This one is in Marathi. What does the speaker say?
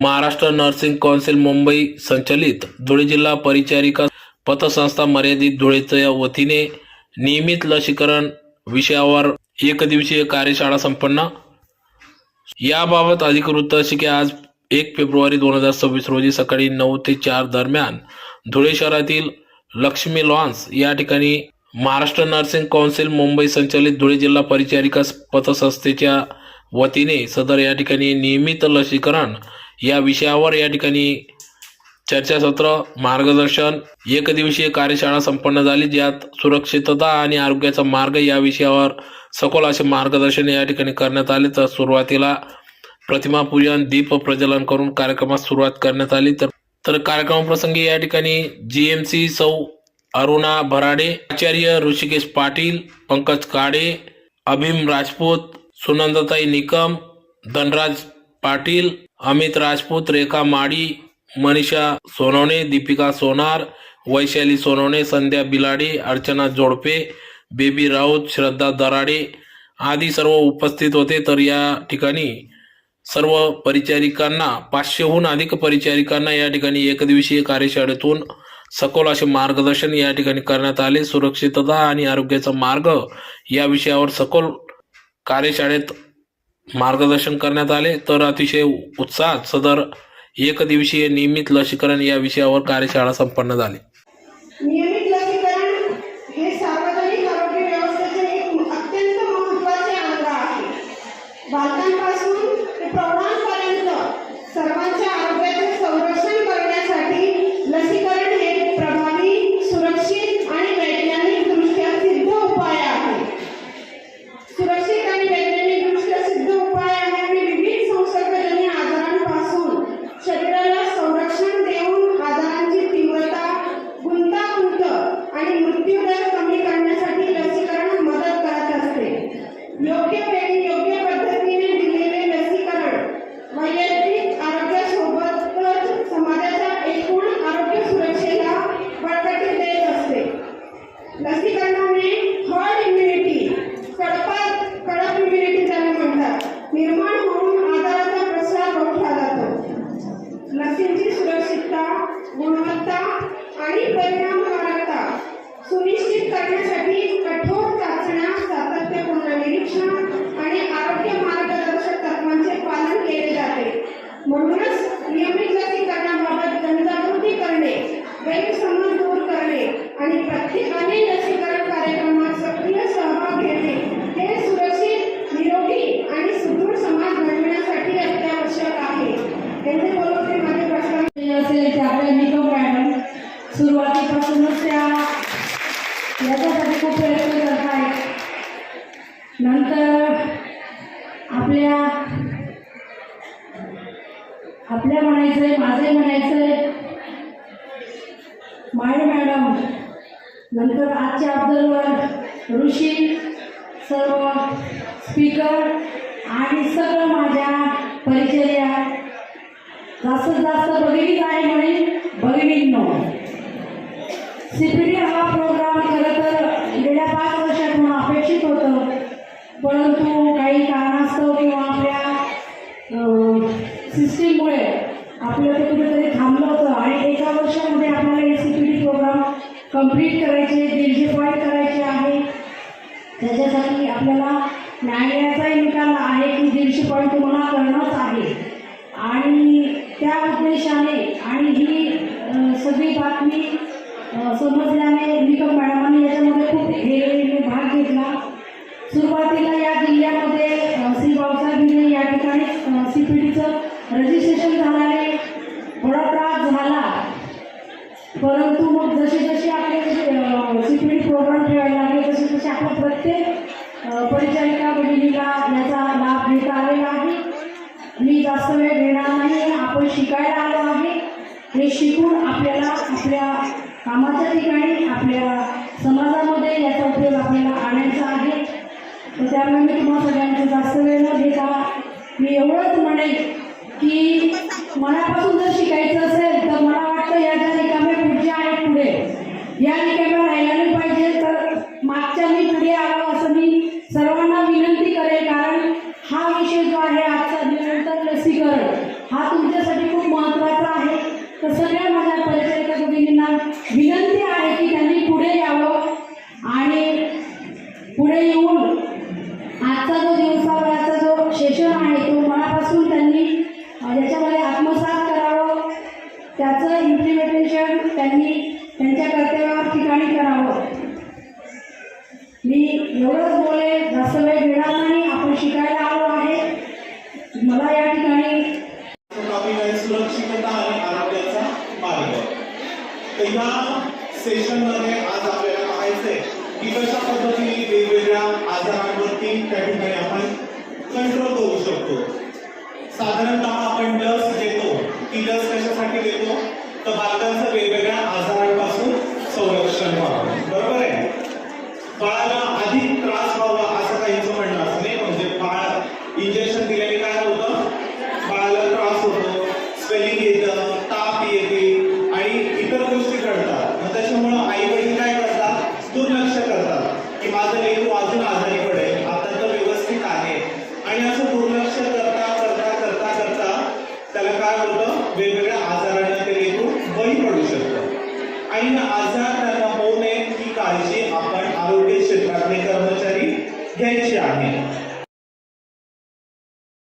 महाराष्ट्र नर्सिंग कौन्सिल मुंबई संचलित धुळे जिल्हा परिचारिका पतसंस्था मर्यादित धुळेच्या वतीने नियमित लसीकरण विषयावर एकदिवसीय कार्यशाळा संपन्न। याबाबत अधिक वृत्त असे की आज 1 फेब्रुवारी 2026 रोजी सकाळी 9 ते 4 दरम्यान धुळे शहरातील लक्ष्मी लॉन्स या ठिकाणी महाराष्ट्र नर्सिंग कौन्सिल मुंबई संचलित धुळे जिल्हा परिचारिका पतसंस्थेच्या वतीने सदर या ठिकाणी नियमित लसीकरण या विषयावर या ठिकाणी चर्चासत्र मार्गदर्शन एकदिवसीय कार्यशाळा संपन्न झाली, ज्यात सुरक्षितता आणि आरोग्याचा मार्ग या विषयावर सखोल असे मार्गदर्शन या ठिकाणी करण्यात आले। तर सुरुवातीला प्रतिमा पूजन दीप प्रज्वलन करून कार्यक्रमास सुरुवात करण्यात आली। तर कार्यक्रमाप्रसंगी या ठिकाणी जीएमसी सौ अरुणा भराडे, आचार्य ऋषिकेश पाटील, पंकज काडे, अभिम राजपूत, सुनंदताई निकम, धनराज पाटील, अमित राजपूत, रेखा माडी, मनीषा सोनवणे, दीपिका सोनार, वैशाली सोनवणे, संध्या बिलाडे, अर्चना जोडपे, बेबी राऊत, श्रद्धा दराडे आदी सर्व उपस्थित होते। तर या ठिकाणी सर्व परिचारिकांना 500हून अधिक परिचारिकांना या ठिकाणी एकदिवसीय कार्यशाळेतून सखोल असे मार्गदर्शन या ठिकाणी करण्यात आले। सुरक्षितता आणि आरोग्याचा मार्ग या विषयावर सखोल कार्यशाळेत मार्गदर्शन करण्यात आले। तर अतिशय उत्साहात सदर एकदिवसीय नियमित लसीकरण या विषयावर कार्यशाळा संपन्न झाली। नियमित लसीकरण हे सार्वजनिक आरोग्य व्यवस्थेचे एक अत्यंत महत्त्वाचे अंग आहे। बालकांपासून ते प्रौढांपर्यंत सर्वांच्या आरोग्याचे संरक्षण करण्यासाठी लसीकरण हे प्रभावी, सुरक्षित आणि वैज्ञानिकदृष्ट्या सिद्ध उपाय आहे। सुरक्षित आणि वैज्ञानिकदृष्ट्या सिद्ध उपाय आहे आणि विविध संसर्गजन्य आजारांपासून शरीराला संरक्षण देऊन आजारांची तीव्रता, गुंतागुंत आणि मृत्यूदर कमी करण्यासाठी लसीकरण मदत करत असते। योग्य वेळी योग्य पद्धतीने दिलेले लसीकरण वैयक्तिक आरोग्यासोबतच समाजाच्या एकूण आरोग्य सुरक्षेला बळकटी देत असते। लसीकरणाने हर्ड इम्युनिटी, कडक इम्युनिटी ज्याला म्हणतात, निर्माण होऊन आजाराचा प्रसार रोखला जातो। लसींची सुरक्षितता, गुणवत्ता आणि परिणामकारकता सुनिश्चित करण्यासाठी कठोर चाचण्या, सातत्यपूर्ण निरीक्षण आणि आरोग्य मार्गदर्शक तत्त्वांचे पालन केले जाते। म्हणूनच नियमित लसीकरणाबाबत जनजागृती करणे, गैरसमज दूर करणे आणि प्रत्येकाने लसीकरण कार्यक्रमात सक्रिय सहभाग घेणे हे सुरक्षित, निरोगी आणि सुदृढ समाज घडविण्यासाठी अत्यावश्यक आहे। त्यांचे बोलवते माझे प्रश्न असेल ते आपल्या निकम मॅडम सुरुवातीपासूनच त्या याच्यासाठी खूप प्रयत्न करत आहेत। नंतर आपल्या म्हणायचंय, माझे म्हणायचंय माळी मॅडम, नंतर आजचे ऑब्झर्वर ऋषी, सर्व स्पीकर आणि सगळं माझ्या परिचर्या जास्तीत जास्त भगिनी आहे म्हणून भगिनींनो, CPD हा प्रोग्राम खरं तर गेल्या 5 वर्षातून अपेक्षित होतं, परंतु काही कारणास्तव किंवा आपल्या सिस्टीममुळे आपलं ते कुठेतरी थांबलं होतं आणि 1 वर्षामध्ये आपल्याला हे CPD प्रोग्राम कंप्लीट करायचे, 150 पॉईंट करायचे आहे। त्याच्यासाठी आपल्याला न्यायालयाचाही निकाल आहे की 150 पॉईंट तुम्हाला करणंच आहे आणि त्या उद्देशाने आणि ही सगळी बातमी समजल्याने निकम मॅडमांनी याच्यामध्ये खूप हेरलेले भाग घेतला। सुरुवातीला या जिल्ह्यामध्ये श्री भाऊसाहेब या ठिकाणी CPDचं रजिस्ट्रेशन झाल्याने थोडा त्रास झाला, परंतु मग जसे जसे आपले CPD प्रोग्राम ठेवायला लागले तसे तसे आपल्या प्रत्येक परिचारिका भगिनीला याचा लाभ घेता आलेला आहे। मी जास्त वेळ घेणार नाही, आपण शिकायला आलो आहे। हे शिकून आपल्याला आपल्या कामाच्या ठिकाणी, आपल्या समाजामध्ये याचा उपयोग आपल्याला आणायचा आहे। तर त्यामुळे मी तुम्हाला सगळ्यांचा जास्त वेळ न घेता मी एवढंच म्हणेन की मनापासून जर शिकायचं असेल तर मला वाटतं या ज्या रिकाम्या पुढच्या आहेत पुढे या रिकाम्या राहायला नाही पाहिजे, तर मागच्या मी पुढे आलो असं मी सर्वांना विनंती करेन। कारण हा विषय जो आहे आजचा निरंतर लसीकरण हा तुमच्यासाठी तर सगळ्या माझ्या परिचारिका भगिनींना विनंती आहे की त्यांनी पुढे यावं आणि पुढे येऊन आजचा जो दिवसाभराचा जो सेशन आहे तो मनापासून त्यांनी याच्यामध्ये आत्मसात करावं, त्याचं इम्प्लिमेंटेशन त्यांनी त्यांच्या कर्तव्यावर ठिकाणी करावं. मी एवढंच बोले, जास्त वेळ घेणार नाही. आपण शिकायला आलो आहे. मला या ठिकाणी सुरक्षितता आणि आरोग्याचा मार्ग. तर ह्या सेशनमध्ये आज आपल्याला पाहायचंय की कशा पद्धतीने वेगवेगळ्या आजारांवरती त्या ठिकाणी आपण कंट्रोल करू शकतो. साधारणतः आपण लस देतो. ती लस कशासाठी देतो? तर बालकांचं वेगवेगळ्या आजारांपासून संरक्षण व्हावं. बरोबर आहे. बाळाला अधिक त्रास व्हावा असं काहीच म्हणणं असणे, म्हणजे बाळ इंजेक्शन दिल्याने काय होतं? बाळाला त्रास होतो, स्वेलिंग येतं, ताप येते आणि इतर गोष्टी घडतात. मग त्याच्यामुळं आई वडील काय करतात? दुर्लक्ष करतात की माझं लेकरू अजून आजारी पडेल, आता तर व्यवस्थित आहे. आणि असं दुर्लक्ष करता करता करता करता त्याला काय होतं? वेगवेगळ्या आजारांना ते लेकरू बळी पडू शकतं. आणि हा आजार त्यांना होऊ नये ही काळजी आपण आरोग्य क्षेत्रातले कर्मचारी घ्यायची आहे.